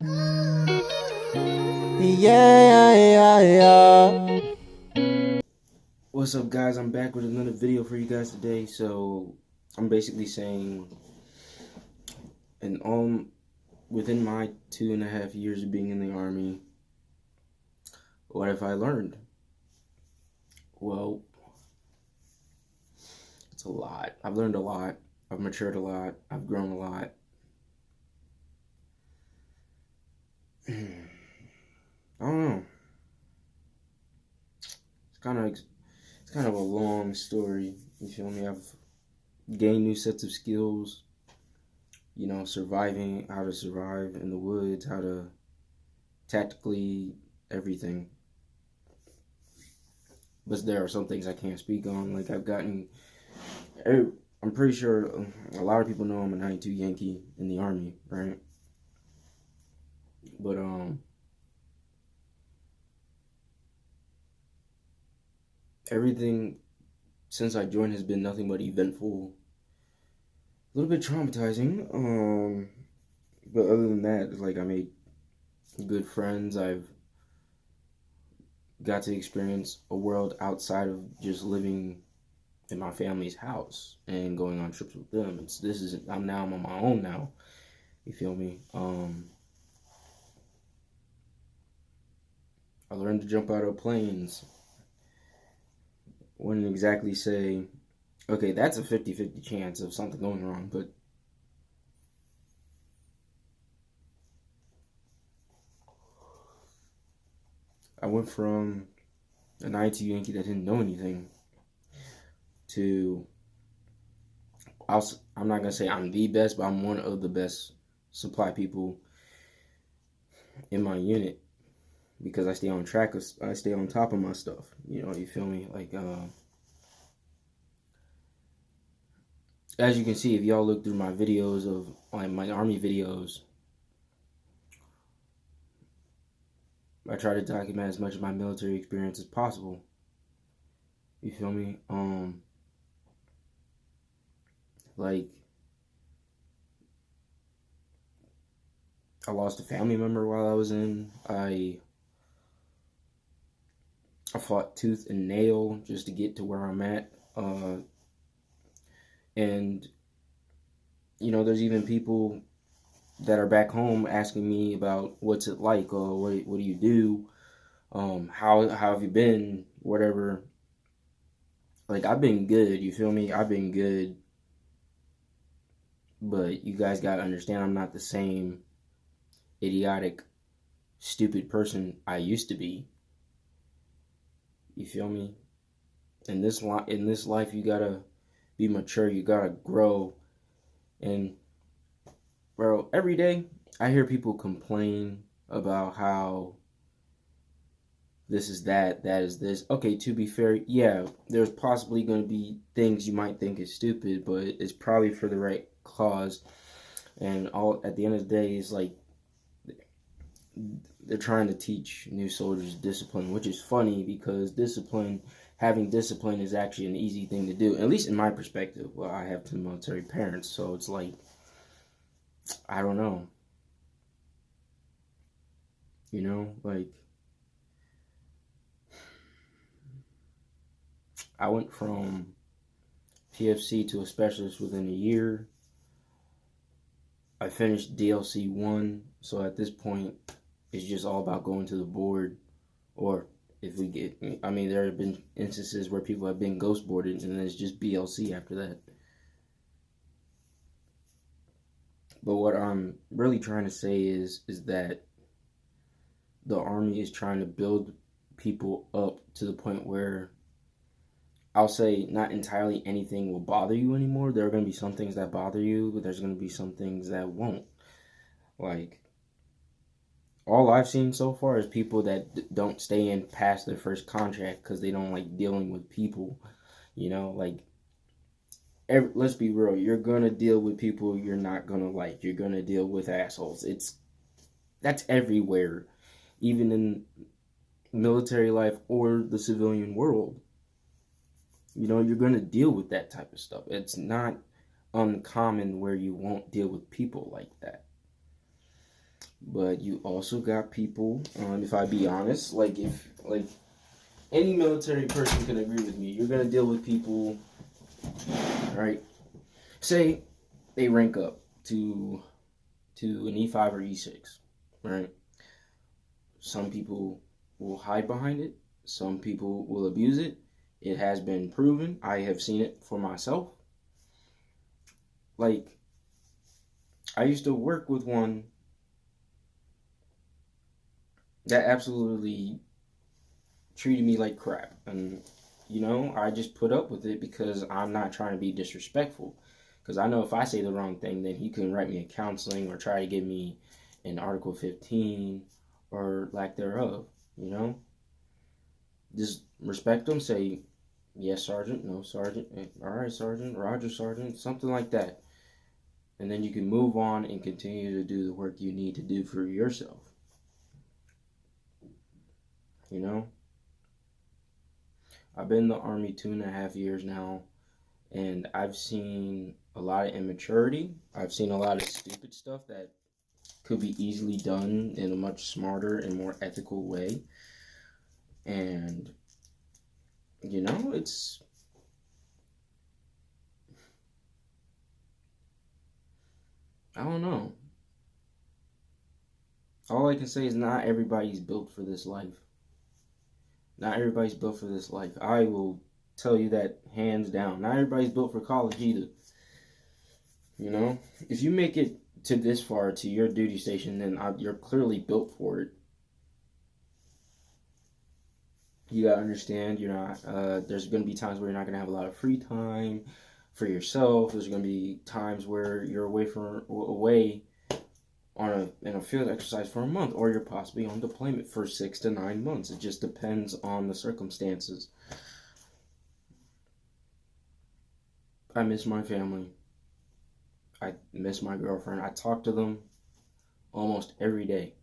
Yeah. What's up, guys? I'm back with another video for you guys today. So I'm basically saying, and within my 2.5 years of being in the Army, what have I learned? Well, it's a lot. I've learned a lot. I've matured a lot. I've grown a lot. I don't know. It's kind of a long story. You feel me? I've gained new sets of skills. Surviving, how to survive in the woods, how to tactically everything. But there are some things I can't speak on. Like I'm pretty sure a lot of people know I'm a 92 Yankee in the Army, right? But everything since I joined has been nothing but eventful. A little bit traumatizing. But other than that, like, I made good friends. I've got to experience a world outside of just living in my family's house and going on trips with them. I'm on my own now. You feel me? I learned to jump out of planes. Wouldn't exactly say, okay, that's a 50-50 chance of something going wrong, but I went from a 92 Yankee that didn't know anything to, I'm not going to say I'm the best, but I'm one of the best supply people in my unit because I stay on track, I stay on top of my stuff. You feel me? Like, as you can see, if y'all look through my videos of like my Army videos, I try to document as much of my military experience as possible. You feel me? Like, I lost a family member while I was in. I fought tooth and nail just to get to where I'm at. And there's even people that are back home asking me about what's it like, or what do you do, how have you been, whatever. Like, I've been good, you feel me? I've been good, but you guys gotta understand I'm not the same idiotic, stupid person I used to be. You feel me? In this life, you gotta be mature, you gotta grow. And bro, every day I hear people complain about how this is that is this. Okay, to be fair, yeah, there's possibly going to be things you might think is stupid, but it's probably for the right cause. And all at the end of the day, is like they're trying to teach new soldiers discipline, which is funny because having discipline is actually an easy thing to do, at least in my perspective. Well, I have two military parents, so it's like, I don't know. Like, I went from PFC to a specialist within a year. I finished DLC 1, so at this point, it's just all about going to the board. Or if we get, I mean, there have been instances where people have been ghost boarded, and then it's just BLC after that. But what I'm really trying to say is that the Army is trying to build people up to the point where I'll say not entirely anything will bother you anymore. There are going to be some things that bother you, but there's going to be some things that won't. Like, all I've seen so far is people that don't stay in past their first contract because they don't like dealing with people. Like, let's be real. You're going to deal with people you're not going to like. You're going to deal with assholes. That's everywhere, even in military life or the civilian world. You're going to deal with that type of stuff. It's not uncommon where you won't deal with people like that. But you also got people, if I be honest, like any military person can agree with me, you're gonna deal with people, right? Say they rank up to an E5 or E6, right? Some people will hide behind it. Some people will abuse it. It has been proven. I have seen it for myself. Like, I used to work with one that absolutely treated me like crap. And, I just put up with it because I'm not trying to be disrespectful. Because I know if I say the wrong thing, then he can write me a counseling or try to give me an Article 15 or lack thereof, Just respect them, say, yes, Sergeant, no, Sergeant, all right, Sergeant, Roger, Sergeant, something like that. And then you can move on and continue to do the work you need to do for yourself. I've been in the Army 2.5 years now, and I've seen a lot of immaturity. I've seen a lot of stupid stuff that could be easily done in a much smarter and more ethical way. And, it's, I don't know. All I can say is not everybody's built for this life. Not everybody's built for this life. I will tell you that hands down. Not everybody's built for college either. If you make it to this far to your duty station, then you're clearly built for it. You gotta understand, you're not. There's gonna be times where you're not gonna have a lot of free time for yourself. There's gonna be times where you're away in a field exercise for a month, or you're possibly on deployment for 6 to 9 months. It just depends on the circumstances. I miss my family. I miss my girlfriend. I talk to them almost every day.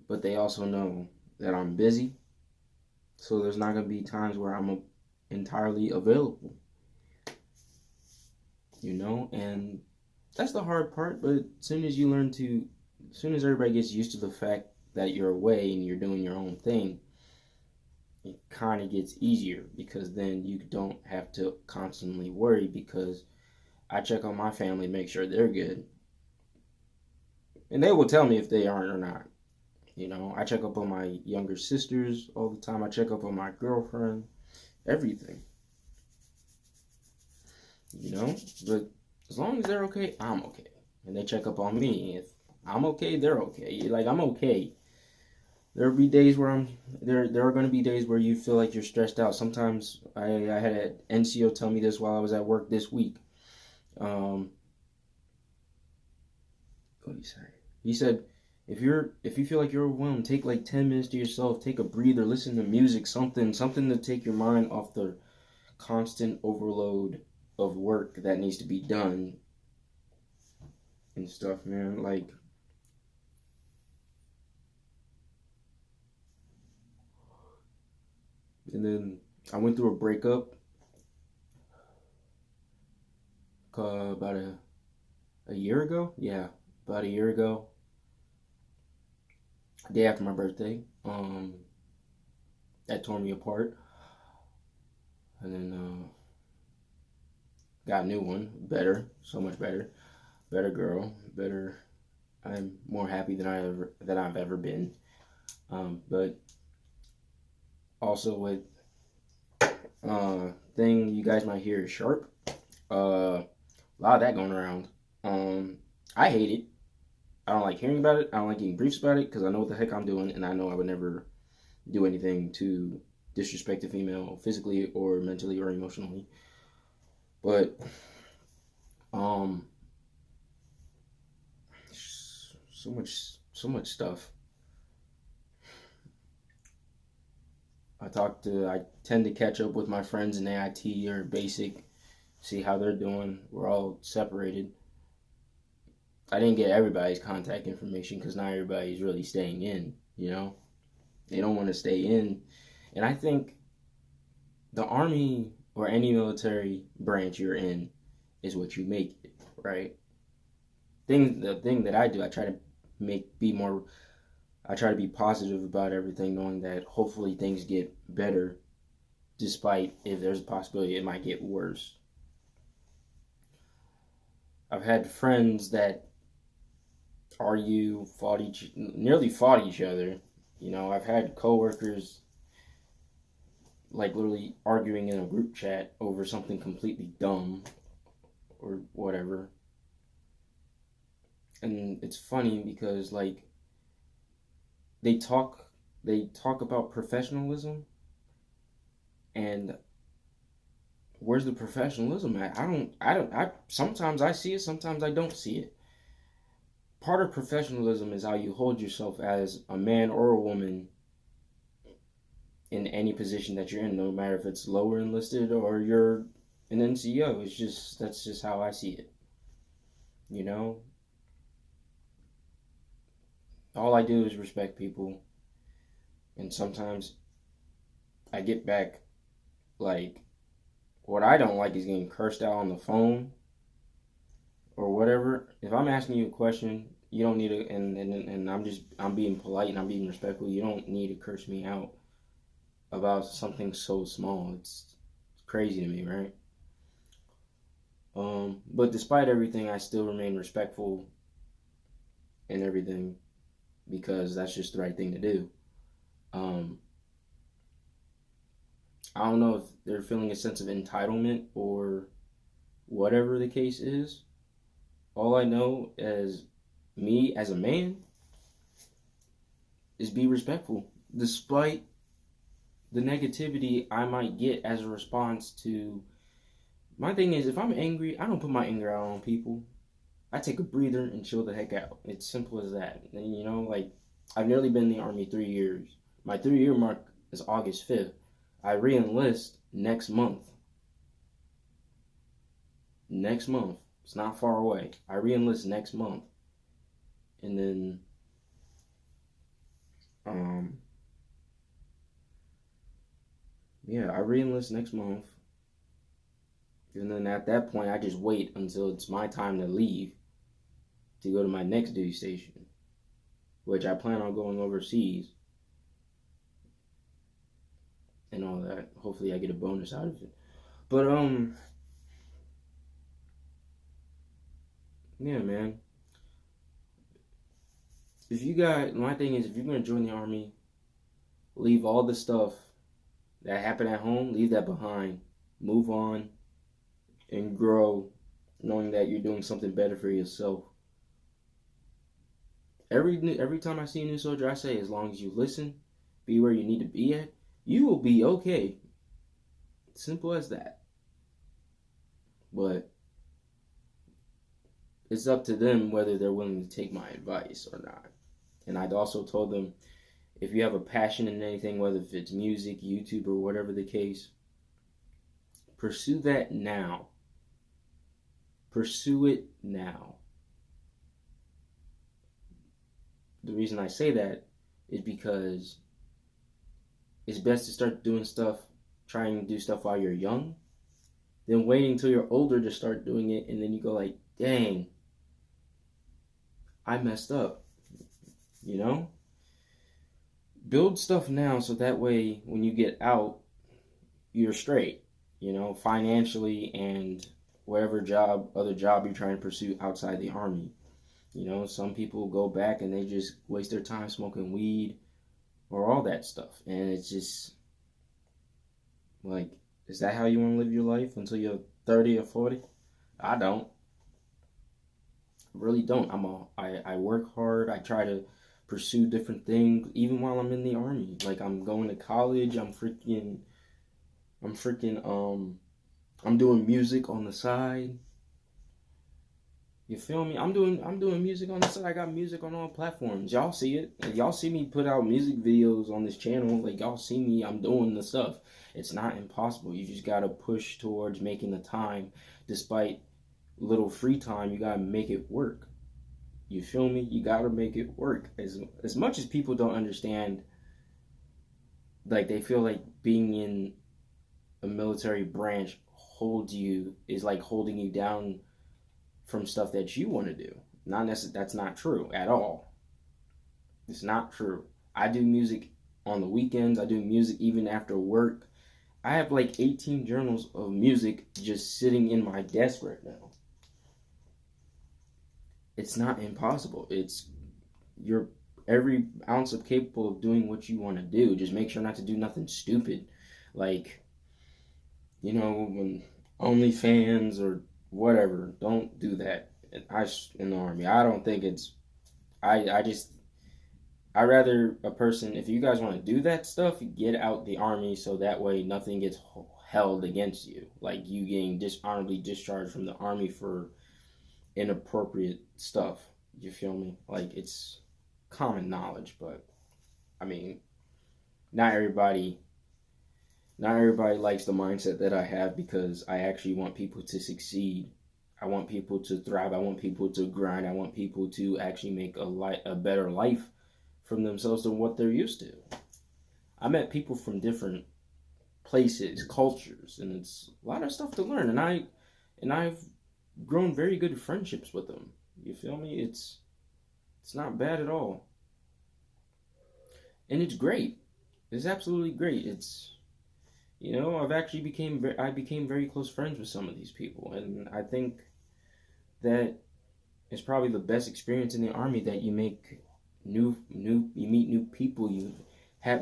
But they also know that I'm busy. So there's not going to be times where I'm entirely available. And that's the hard part. But as soon as everybody gets used to the fact that you're away and you're doing your own thing, it kind of gets easier, because then you don't have to constantly worry, because I check on my family, make sure they're good. And they will tell me if they aren't or not. I check up on my younger sisters all the time. I check up on my girlfriend, everything. But as long as they're okay, I'm okay. And they check up on me. If I'm okay, they're okay. Like, I'm okay. There'll be days where there are going to be days where you feel like you're stressed out. Sometimes I had an NCO tell me this while I was at work this week. What did he say? He said, if you feel like you're overwhelmed, take like 10 minutes to yourself, take a breather, listen to music, something to take your mind off the constant overload of work that needs to be done and stuff, man. Like, and then I went through a breakup about a year ago. Yeah, about a year ago. Day after my birthday. That tore me apart. And then got a new one, better, so much better, better girl, better. I'm more happy than I've ever been. But also with thing you guys might hear is sharp. A lot of that going around. I hate it. I don't like hearing about it. I don't like getting briefs about it, because I know what the heck I'm doing, and I know I would never do anything to disrespect a female physically or mentally or emotionally. But so much stuff. I tend to catch up with my friends in AIT or basic, see how they're doing. We're all separated. I didn't get everybody's contact information, because not everybody's really staying in, They don't want to stay in. And I think the Army or any military branch you're in is what you make it, right? The thing that I do, I try to be more. I try to be positive about everything, knowing that hopefully things get better, despite if there's a possibility it might get worse. I've had friends that nearly fought each other. I've had coworkers like literally arguing in a group chat over something completely dumb or whatever. And it's funny because like they talk about professionalism, and where's the professionalism at? I sometimes I see it, sometimes I don't see it. Part of professionalism is how you hold yourself as a man or a woman in any position that you're in, no matter if it's lower enlisted or you're an NCO. That's just how I see it. You know, all I do is respect people, and sometimes I get back like what I don't like is getting cursed out on the phone or whatever. If I'm asking you a question, you don't need to, and I'm being polite and I'm being respectful. You don't need to curse me out about something so small. It's crazy to me, right? But despite everything, I still remain respectful and everything because that's just the right thing to do. I don't know if they're feeling a sense of entitlement or whatever the case is. All I know as me as a man is be respectful despite the negativity I might get as a response to. My thing is, if I'm angry, I don't put my anger out on people. I take a breather and chill the heck out. It's simple as that. And like I've nearly been in the Army 3 years. My 3-year mark is August 5th. I re-enlist next month. Next month. It's not far away. I re-enlist next month. And then I re-enlist next month. And then at that point I just wait until it's my time to leave to go to my next duty station, which I plan on going overseas and all that. Hopefully I get a bonus out of it. But yeah, man. My thing is, if you're gonna join the Army, leave all the stuff that happened at home, leave that behind. Move on and grow, knowing that you're doing something better for yourself. Every time I see a new soldier, I say, as long as you listen, be where you need to be at, you will be okay. Simple as that. But it's up to them whether they're willing to take my advice or not. And I'd also told them, if you have a passion in anything, whether if it's music, YouTube, or whatever the case, pursue that now. Pursue it now. The reason I say that is because it's best to start doing stuff, trying to do stuff while you're young, than waiting until you're older to start doing it, and then you go like, dang, I messed up. Build stuff now so that way when you get out, you're straight, financially and whatever other job you're trying to pursue outside the Army. Some people go back and they just waste their time smoking weed or all that stuff. And it's just like, is that how you want to live your life until you're 30 or 40? I don't. I really don't. I work hard. I try to pursue different things even while I'm in the Army. Like I'm going to college. I'm doing music on the side. You feel me? I'm doing music on the side. I got music on all platforms. Y'all see it. Y'all see me put out music videos on this channel. Like y'all see me, I'm doing the stuff. It's not impossible. You just gotta push towards making the time. Despite little free time, you gotta make it work. You feel me? You gotta make it work. As much as people don't understand, like they feel like being in a military branch is like holding you down from stuff that you want to do. That's not true at all. It's not true. I do music on the weekends. I do music even after work. I have like 18 journals of music just sitting in my desk right now. It's not impossible. You're every ounce of capable of doing what you want to do. Just make sure not to do nothing stupid. Like, when OnlyFans or whatever, don't do that. In the army, I don't think it's. I rather a person. If you guys want to do that stuff, get out the army so that way nothing gets held against you. Like you getting dishonorably discharged from the army for inappropriate stuff. You feel me? Like it's common knowledge, but I mean, not everybody likes the mindset that I have because I actually want people to succeed. I want people to thrive. I want people to grind. I want people to actually make a better life from themselves than what they're used to. I met people from different places, cultures, and it's a lot of stuff to learn. And I've grown very good friendships with them. You feel me? It's not bad at all. And it's great. It's absolutely great. I became very close friends with some of these people, and I think that it's probably the best experience in the army, that you make you meet new people, you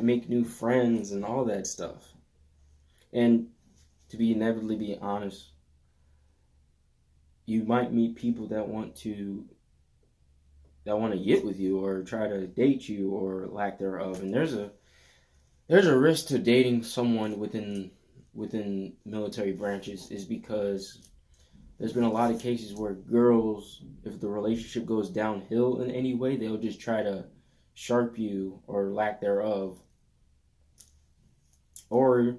make new friends and all that stuff. And to be honest, you might meet people that want to get with you or try to date you or lack thereof. And there's a risk to dating someone within military branches, is because there's been a lot of cases where girls, if the relationship goes downhill in any way, they'll just try to sharp you or lack thereof. Or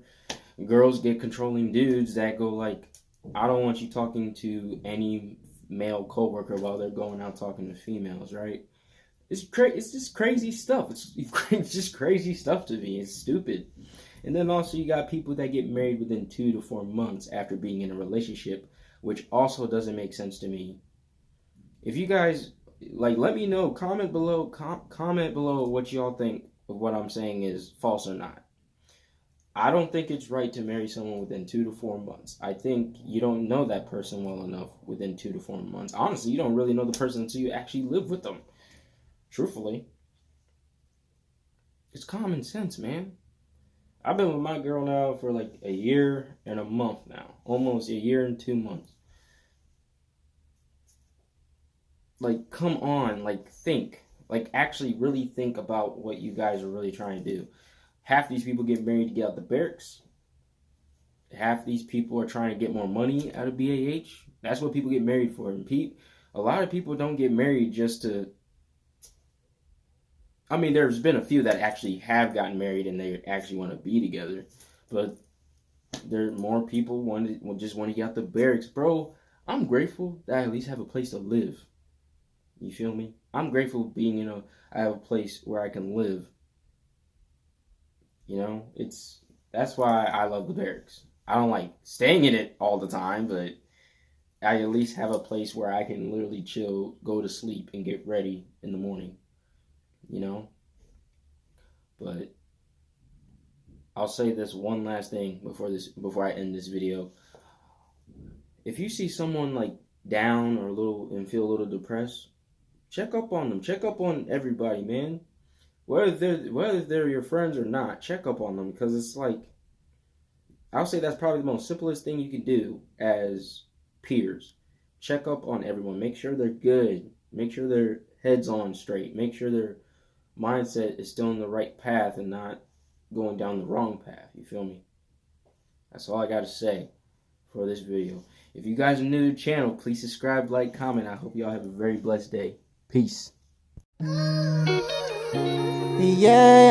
girls get controlling dudes that go like, I don't want you talking to any male coworker while they're going out talking to females, right? It's just crazy stuff. It's just crazy stuff to me. It's stupid. And then also you got people that get married within 2 to 4 months after being in a relationship, which also doesn't make sense to me. If you guys let me know, comment below what y'all think of what I'm saying is false or not. I don't think it's right to marry someone within 2 to 4 months. I think you don't know that person well enough within 2 to 4 months. Honestly, you don't really know the person until you actually live with them. Truthfully. It's common sense, man. I've been with my girl now for like a year and a month now. Almost a year and 2 months. Like, come on. Like, think. Like, actually really think about what you guys are really trying to do. Half these people get married to get out the barracks. Half these people are trying to get more money out of BAH. That's what people get married for. And a lot of people don't get married just to... I mean, there's been a few that actually have gotten married and they actually want to be together. But there are more people just want to get out the barracks. Bro, I'm grateful that I at least have a place to live. You feel me? I'm grateful I have a place where I can live. That's why I love the barracks. I don't like staying in it all the time, but I at least have a place where I can literally chill, go to sleep, and get ready in the morning. But I'll say this one last thing before I end this video. If you see someone like down or and feel a little depressed, check up on them. Check up on everybody, man. Whether they're your friends or not, check up on them, because it's like, I'll say that's probably the most simplest thing you can do as peers. Check up on everyone. Make sure they're good. Make sure their head's on straight. Make sure their mindset is still in the right path and not going down the wrong path. You feel me? That's all I got to say for this video. If you guys are new to the channel, please subscribe, like, comment. I hope y'all have a very blessed day. Peace. Yeah.